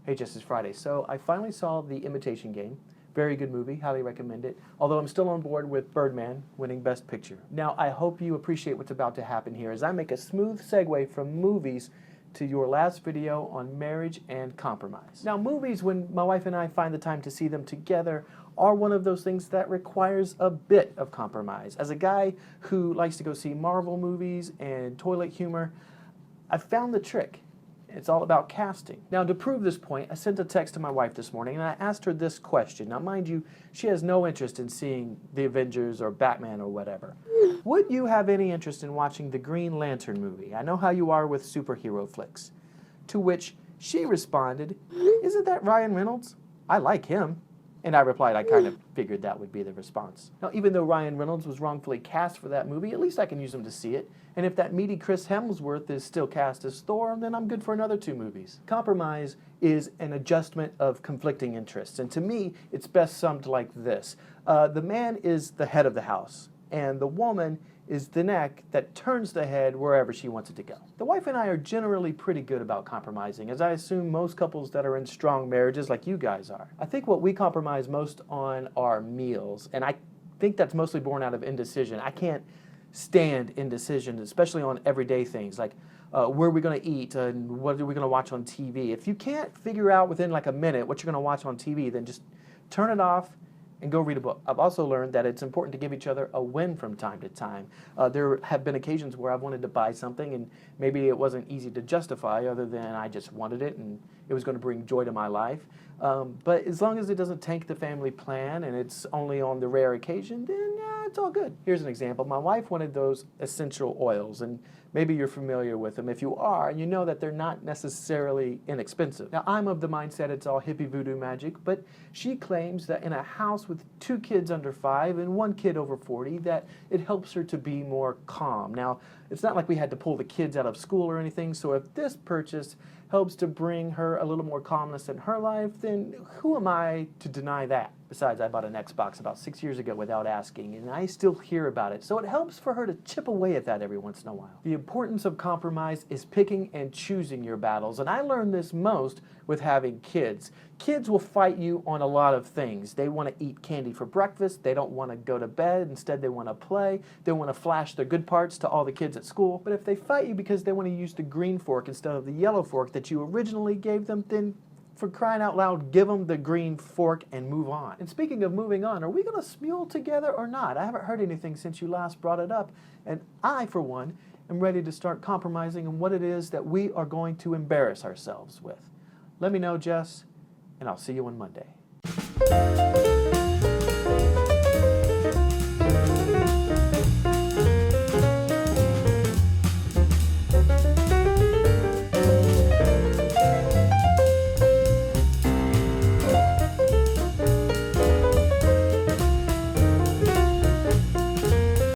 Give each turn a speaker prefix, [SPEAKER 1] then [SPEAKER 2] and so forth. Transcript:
[SPEAKER 1] Hey, Jess, it's Friday. So I finally saw The Imitation Game. Very good movie, highly recommend it. Although I'm still on board with Birdman winning Best Picture. Now, I hope you appreciate what's about to happen here as I make a smooth segue from movies to your last video on marriage and compromise. Now, movies, when my wife and I find the time to see them together, are one of those things that requires a bit of compromise. As a guy who likes to go see Marvel movies and toilet humor, I found the trick. It's all about casting. Now, to prove this point, I sent a text to my wife this morning and I asked her this question. Now, mind you, she has no interest in seeing The Avengers or Batman or whatever. Would you have any interest in watching the Green Lantern movie? I know how you are with superhero flicks. To which she responded, "Isn't that Ryan Reynolds? I like him." And I replied, I kind of figured that would be the response. Now, even though Ryan Reynolds was wrongfully cast for that movie, at least I can use him to see it. And if that meaty Chris Hemsworth is still cast as Thor, then I'm good for another 2 movies. Compromise is an adjustment of conflicting interests. And to me, it's best summed like this. The man is the head of the house, and the woman is the neck that turns the head wherever she wants it to go. The wife and I are generally pretty good about compromising, as I assume most couples that are in strong marriages like you guys are. I think what we compromise most on are meals, and I think that's mostly born out of indecision. I can't stand indecision, especially on everyday things like where are we going to eat and what are we going to watch on TV. If you can't figure out within like a minute what you're going to watch on TV, then just turn it off and go read a book. I've also learned that it's important to give each other a win from time to time. There have been occasions where I've wanted to buy something and maybe it wasn't easy to justify other than I just wanted it and it was going to bring joy to my life. But as long as it doesn't tank the family plan and it's only on the rare occasion, then it's all good. Here's an example. My wife wanted those essential oils, and maybe you're familiar with them. If you are, you know that they're not necessarily inexpensive. Now, I'm of the mindset it's all hippie voodoo magic, but she claims that in a house with 2 kids under 5 and 1 kid over 40, that it helps her to be more calm. Now, it's not like we had to pull the kids out of school or anything, so if this purchase helps to bring her a little more calmness in her life, then who am I to deny that? Besides, I bought an Xbox about 6 years ago without asking, and I still hear about it, so it helps for her to chip away at that every once in a while. The importance of compromise is picking and choosing your battles, and I learned this most with having kids. Kids will fight you on a lot of things. They want to eat candy for breakfast, they don't want to go to bed, instead they want to play, they want to flash their good parts to all the kids at school. But if they fight you because they want to use the green fork instead of the yellow fork that you originally gave them, then for crying out loud, give them the green fork and move on. And speaking of moving on, are we going to smule together or not? I haven't heard anything since you last brought it up, and I, for one, am ready to start compromising on what it is that we are going to embarrass ourselves with. Let me know, Jess, and I'll see you on Monday.